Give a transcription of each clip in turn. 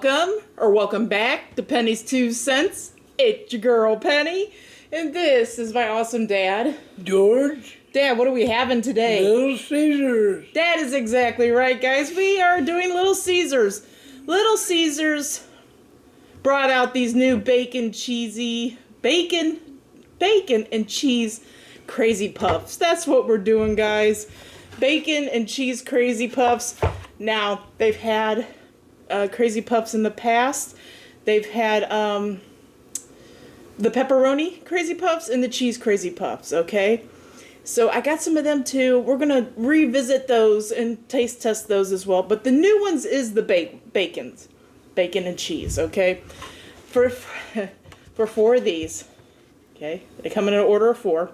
welcome back to Penny's 2 cents. It's your girl Penny, and this is my awesome dad, George. Dad, what are we having today? Little Caesars. That is exactly right, guys. We are doing Little Caesars. Little Caesars brought out these new bacon and cheese crazy puffs. That's what we're doing, guys. Bacon and cheese crazy puffs. Now, they've had crazy puffs in the past. They've had the pepperoni crazy puffs and the cheese crazy puffs, okay? So I got some of them too. We're going to revisit those and taste test those as well. But the new ones is the bacon and cheese, okay? For 4 of these, okay? They come in an order of 4.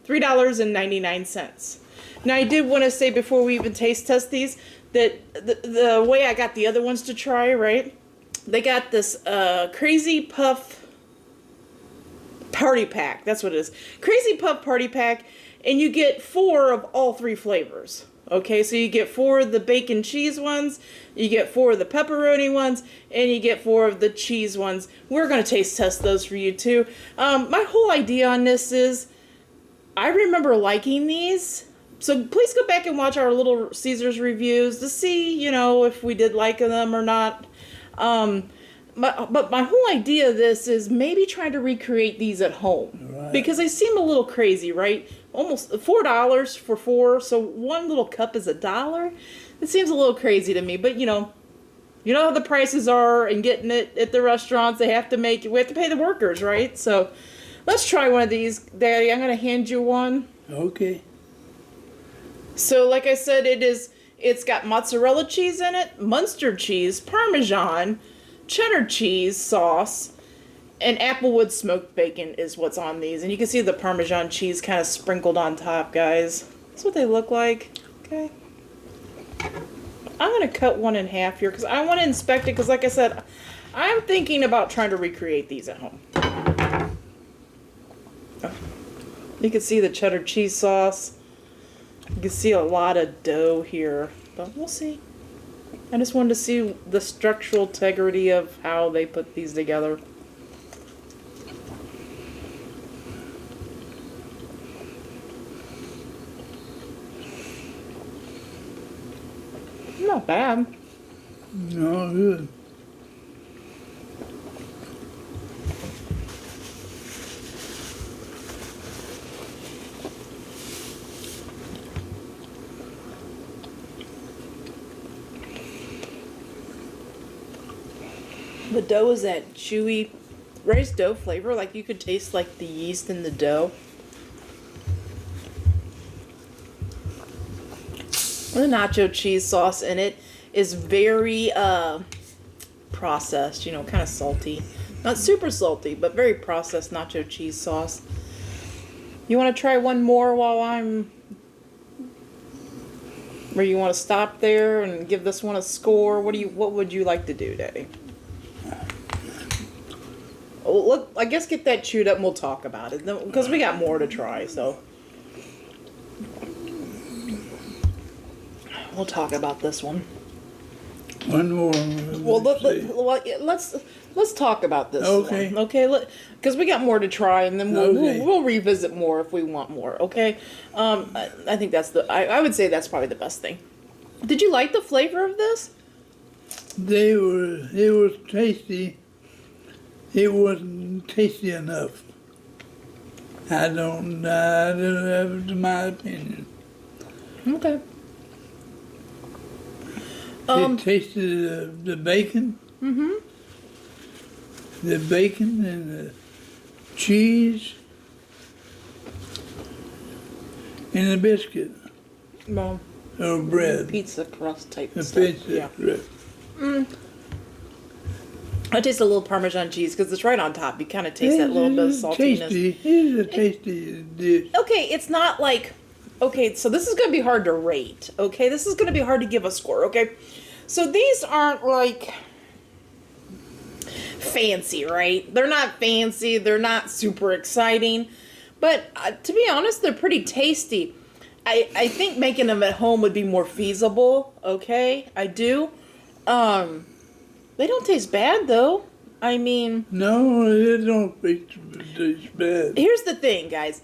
$3.99. Now I did want to say before we even taste test these that the way I got the other ones to try, right? They got this Crazy Puff Party Pack. That's what it is. Crazy Puff Party Pack, and you get 4 of all 3 flavors. Okay, so you get 4 of the bacon cheese ones, you get 4 of the pepperoni ones, and you get 4 of the cheese ones. We're going to taste test those for you too. My whole idea on this is, I remember liking these. So please go back and watch our Little Caesars reviews to see, you know, if we did like them or not. But my whole idea of this is maybe trying to recreate these at home. Right. Because they seem a little crazy, right? Almost $4 for 4, so one little cup is $1. It seems a little crazy to me, but you know how the prices are, and getting it at the restaurants, we have to pay the workers, right? So let's try one of these. Daddy, I'm going to hand you one. Okay. So like I said, it's got mozzarella cheese in it, Munster cheese, Parmesan, cheddar cheese sauce, and Applewood smoked bacon is what's on these. And you can see the Parmesan cheese kind of sprinkled on top, guys. That's what they look like. Okay. I'm going to cut one in half here because I want to inspect it because like I said, I'm thinking about trying to recreate these at home. Oh. You can see the cheddar cheese sauce. You can see a lot of dough here, but we'll see. I just wanted to see the structural integrity of how they put these together. Not bad. No, good. The dough is that chewy rice dough flavor, like you could taste like the yeast in the dough. The nacho cheese sauce in it is very processed, you know, kind of salty. Not super salty, but very processed nacho cheese sauce. You want to try one more while I'm... Or you want to stop there and give this one a score? What would you like to do, Daddy? Look, I guess get that chewed up and we'll talk about it. Because we got more to try, so. We'll talk about this one. One more. Well, let's talk about this okay. one. Okay. Because we got more to try, and then we'll revisit more if we want more. Okay. I think that's I would say that's probably the best thing. Did you like the flavor of this? It was tasty. It wasn't tasty enough. I don't have my opinion. Okay. It tasted the bacon. Mm-hmm. The bacon and the cheese and the biscuit. Well, or bread. Pizza crust type The stuff. pizza crust. I taste a little Parmesan cheese because it's right on top. You kind of taste that little bit of saltiness. It's a tasty dish. Okay, it's not like... Okay, so this is going to be hard to rate. Okay, this is going to be hard to give a score. Okay, so these aren't like fancy, right? They're not fancy. They're not super exciting. But to be honest, they're pretty tasty. I think making them at home would be more feasible. Okay, I do. They don't taste bad though. I mean, No, it don't taste bad. here's the thing, guys.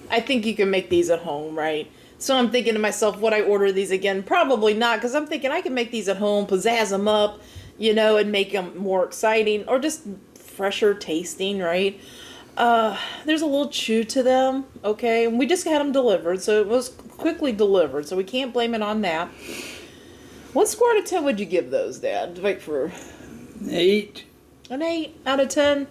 I think you can make these at home, right? So I'm thinking to myself, would I order these again? Probably not, because I'm thinking I can make these at home, pizzazz them up, and make them more exciting or just fresher tasting, right? There's a little chew to them, okay? And we just had them delivered, so it was quickly delivered, so we can't blame it on that. What score out of 10 would you give those, Dad? Like for 8. an 8 out of 10?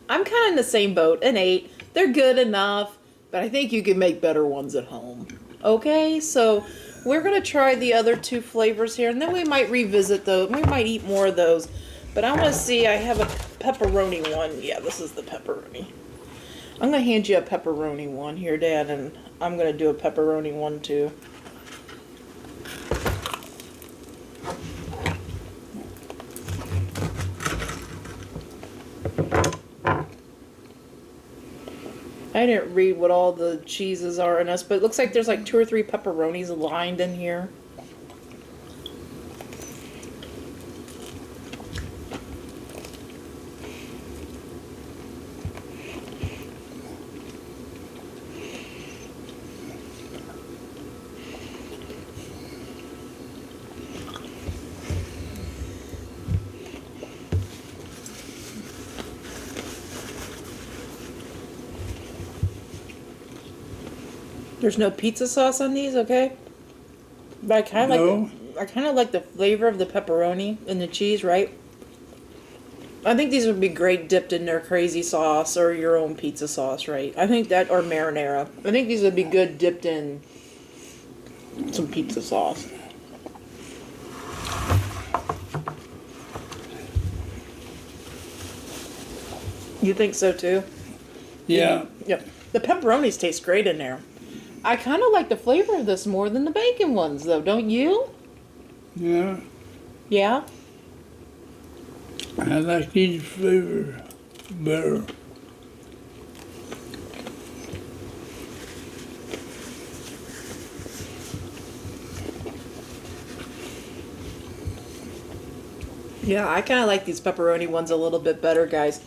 I'm kind of in the same boat, an 8. They're good enough, but I think you can make better ones at home. Okay, so we're going to try the other 2 flavors here, and then we might revisit those. We might eat more of those. But I want to see, I have a pepperoni one. Yeah, this is the pepperoni. I'm going to hand you a pepperoni one here, Dad, and I'm going to do a pepperoni one too. I didn't read what all the cheeses are in this, but it looks like there's like 2 or 3 pepperonis lined in here. There's no pizza sauce on these, okay? But I kind of No. like the flavor of the pepperoni and the cheese, right? I think these would be great dipped in their crazy sauce or your own pizza sauce, right? I think that, or marinara. I think these would be good dipped in some pizza sauce. You think so too? Yeah. Yep. The pepperonis taste great in there. I kind of like the flavor of this more than the bacon ones, though, don't you? Yeah. Yeah? I like these flavor better. Yeah, I kind of like these pepperoni ones a little bit better, guys.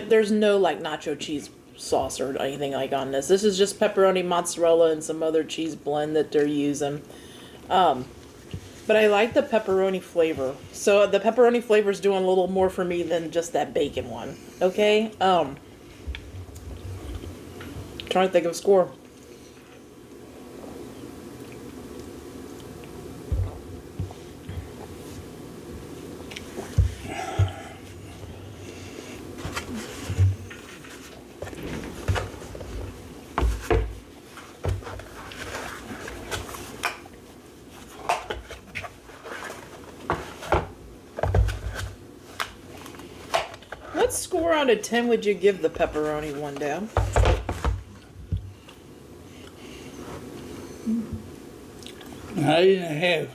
There's no like nacho cheese sauce or anything like on this. This is just pepperoni, mozzarella, and some other cheese blend that they're using. But I like the pepperoni flavor. So the pepperoni flavor is doing a little more for me than just that bacon one. Okay. Trying to think of a score. What score out of 10 would you give the pepperoni one, Dad? An 8.5.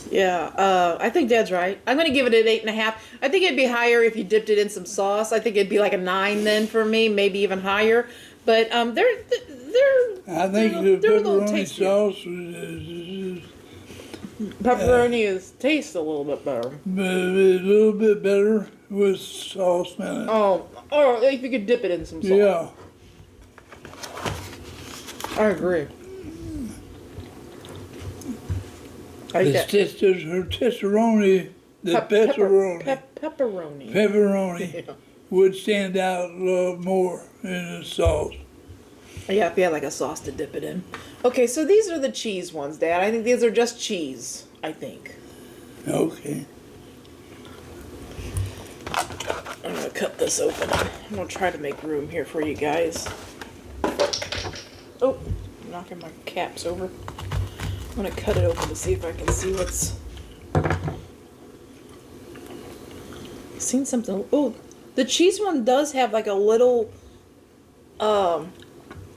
Yeah, I think Dad's right. I'm gonna give it an 8.5. I think it'd be higher if you dipped it in some sauce. I think it'd be like a 9 then for me, maybe even higher. But they're I think the they're a little pepperoni tastier. sauce is Pepperoni tastes a little bit better. a little bit better with sauce in it. Oh, or if you could dip it in some sauce. Yeah. I agree. I The get tesseroni, the pepperoni, pepperoni. pepperoni Yeah. would stand out a lot more in the sauce. Yeah, if you had like a sauce to dip it in. Okay, so these are the cheese ones, Dad. I think these are just cheese, I think. Okay. I'm gonna cut this open. I'm gonna try to make room here for you guys. Oh, I'm knocking my caps over. I'm gonna cut it open to see if I can see what's... Seen something. Oh, the cheese one does have like a little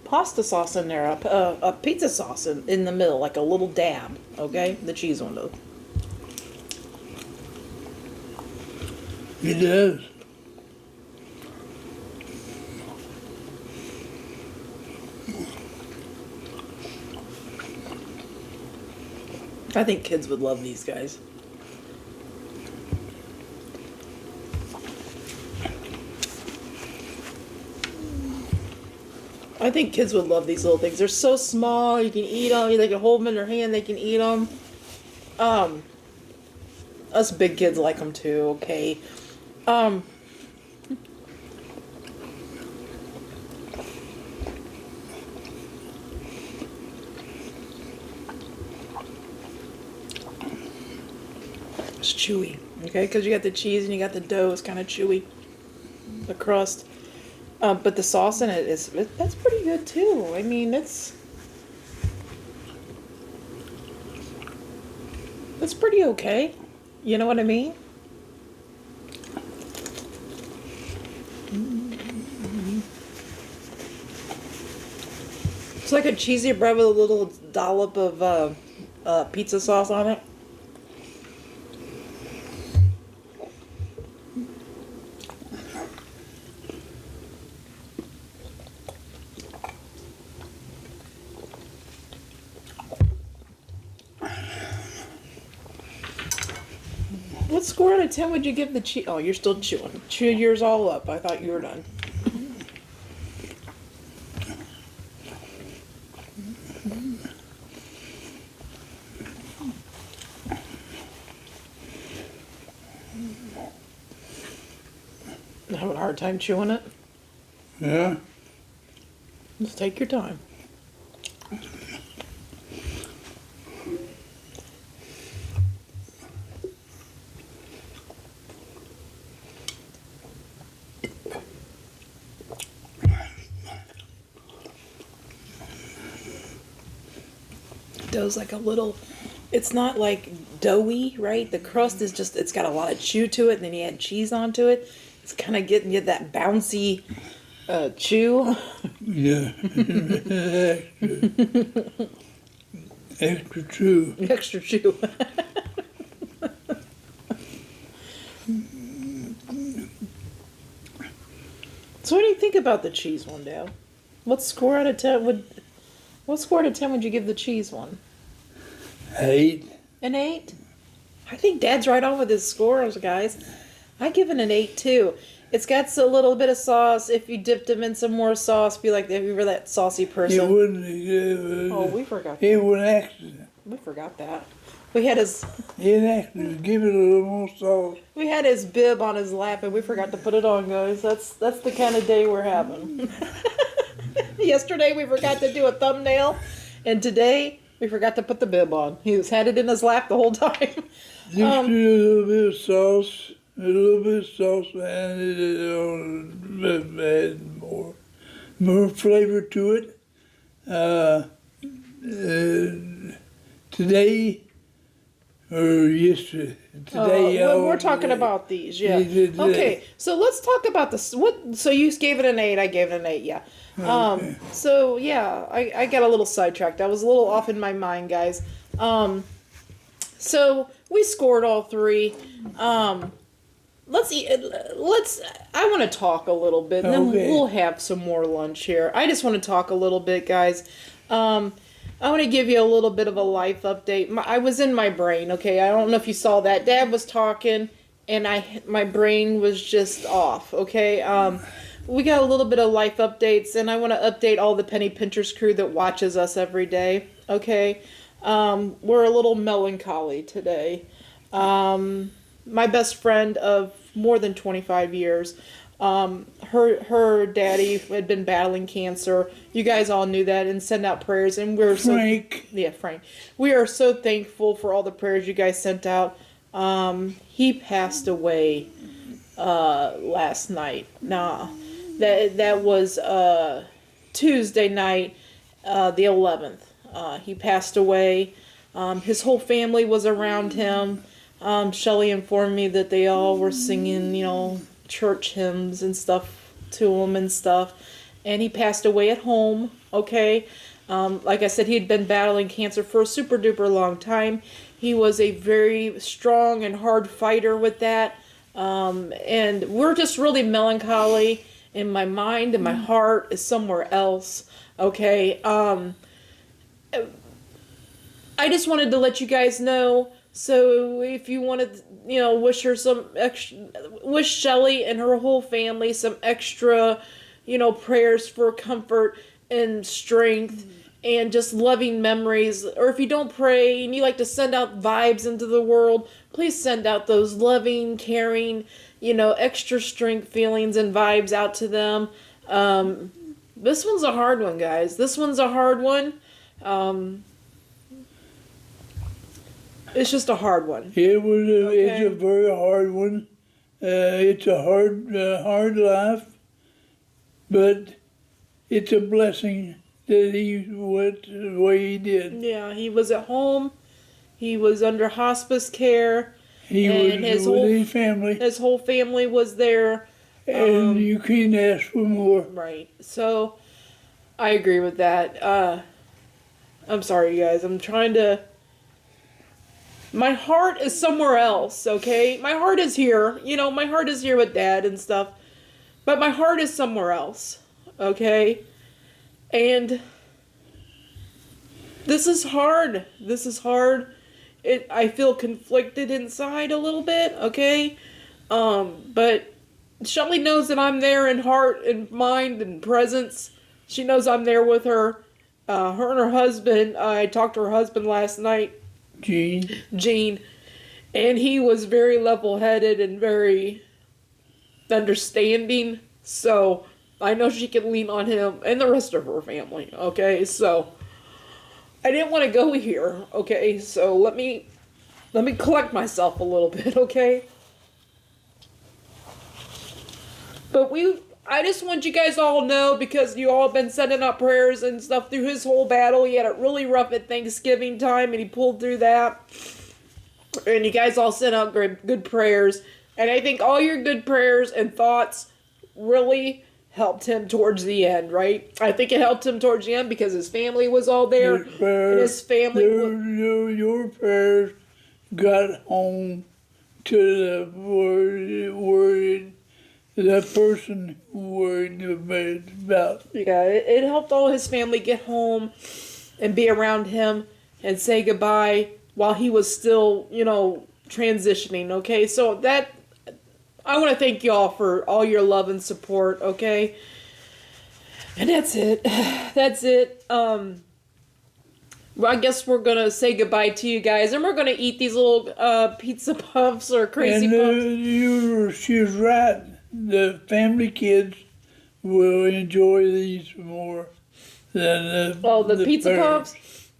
pasta sauce in there, a pizza sauce in the middle, like a little dab. Okay, the cheese one does. It does. I think kids would love these guys. I think kids would love these little things. They're so small. You can eat them. They can hold them in their hand. They can eat them. Us big kids like them too. Okay. It's chewy. Okay, because you got the cheese and you got the dough. It's kind of chewy. The crust. But the sauce in it that's pretty good too. I mean, it's pretty okay. You know what I mean? It's like a cheesy bread with a little dollop of pizza sauce on it. What score out of 10 would you give the cheese? Oh, you're still chewing. Chew yours all up. I thought you were done. You having a hard time chewing it? Yeah. Just take your time. Dough's like a little, it's not like doughy, right? The crust is just, it's got a lot of chew to it, and then you add cheese onto it. It's kind of getting you that bouncy chew. Yeah. Extra chew. Extra chew. So what do you think about the cheese one, Dale? What score out of 10 would you give the cheese one? 8. An 8? I think Dad's right on with his scores, guys. I give it an 8 too. It's got a little bit of sauce. If you dipped them in some more sauce, be like if you were that saucy person. It wouldn't. Oh, we forgot that. It was an accident. We forgot that. We had his. It accident. Give it a little more sauce. We had his bib on his lap, and we forgot to put it on, guys. That's the kind of day we're having. Yesterday we forgot to do a thumbnail, and today we forgot to put the bib on. He had it in his lap the whole time. Just a little bit of sauce, and it add more flavor to it. Today or yesterday. Today, we're talking about these, yeah. Okay, so let's talk about this. So you gave it an 8. I gave it an 8. Yeah. Okay. So yeah, I got a little sidetracked. I was a little off in my mind, guys. So we scored all 3. Let's eat. I want to talk a little bit, and then we'll have some more lunch here. I just want to talk a little bit, guys. I want to give you a little bit of a life update. I was in my brain, okay? I don't know if you saw that. Dad was talking, and my brain was just off, okay? We got a little bit of life updates, and I want to update all the Penny Pinchers crew that watches us every day, okay? We're a little melancholy today. My best friend of more than 25 years, her daddy had been battling cancer. You guys all knew that, and send out prayers. And we're Frank. Frank. We are so thankful for all the prayers you guys sent out. He passed away last night. That was Tuesday night, the 11th. He passed away. His whole family was around him. Shelley informed me that they all were singing, church hymns and stuff to him and stuff. And he passed away at home, okay? Like I said, he had been battling cancer for a super duper long time. He was a very strong and hard fighter with that. And we're just really melancholy. And my mind and my heart is somewhere else, okay? I just wanted to let you guys know. So if you wanted, wish her some extra, wish Shelly and her whole family some extra, prayers for comfort and strength and just loving memories. Or if you don't pray and you like to send out vibes into the world, please send out those loving, caring, extra strength feelings and vibes out to them. This one's a hard one, guys. This one's a hard one. It's just a hard one. It's a very hard one. It's a hard life, but it's a blessing that he went the way he did. Yeah, he was at home. He was under hospice care. He was with his family. His whole family was there. And you can't ask for more. Right. So, I agree with that. I'm sorry, you guys. I'm trying to... My heart is somewhere else, okay? My heart is here. My heart is here with Dad and stuff. But my heart is somewhere else, okay? And this is hard. This is hard. I feel conflicted inside a little bit, okay? But Shelly knows that I'm there in heart and mind and presence. She knows I'm there with her. Her and her husband, I talked to her husband last night. Gene. And he was very level-headed and very understanding. So I know she can lean on him and the rest of her family, okay? So I didn't want to go here, okay? So let me collect myself a little bit, okay? But I just want you guys all to know, because you all have been sending up prayers and stuff through his whole battle. He had it really rough at Thanksgiving time, and he pulled through that. And you guys all sent out good prayers. And I think all your good prayers and thoughts really helped him towards the end, right? I think it helped him towards the end because his family was all there. And his family... Your prayers got home to the person worried about. Yeah, it helped all his family get home and be around him and say goodbye while he was still, transitioning, okay? So I want to thank y'all for all your love and support, okay? And that's it. That's it. Well, I guess we're going to say goodbye to you guys, and we're going to eat these little pizza puffs or crazy puffs. She's right. The family kids will enjoy these more than the pizza parents. puffs.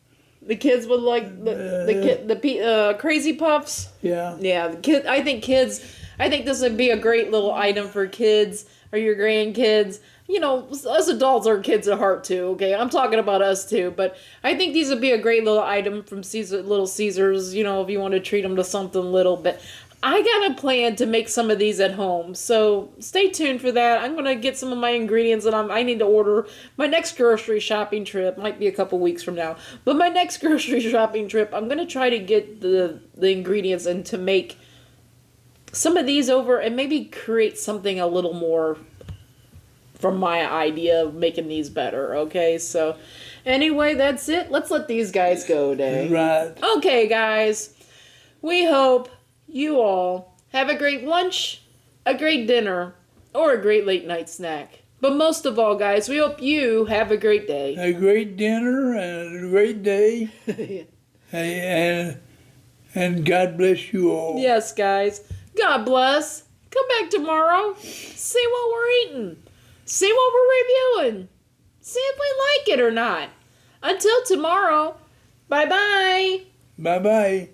The kids would like the crazy puffs. Yeah. Yeah. I think this would be a great little item for kids or your grandkids. Us adults are kids at heart too. Okay, I'm talking about us too. But I think these would be a great little item from Little Caesars. If you want to treat them to something little. But I got a plan to make some of these at home, so stay tuned for that. I'm going to get some of my ingredients that I need to order. My next grocery shopping trip might be a couple weeks from now, but my next grocery shopping trip, I'm going to try to get the ingredients and to make some of these over and maybe create something a little more from my idea of making these better, okay? So anyway, that's it. Let's let these guys go today. Right. Okay, guys. We hope you all have a great lunch, a great dinner, or a great late night snack. But most of all, guys, we hope you have a great day. A great dinner and a great day. And God bless you all. Yes, guys. God bless. Come back tomorrow. See what we're eating. See what we're reviewing. See if we like it or not. Until tomorrow, bye-bye. Bye-bye.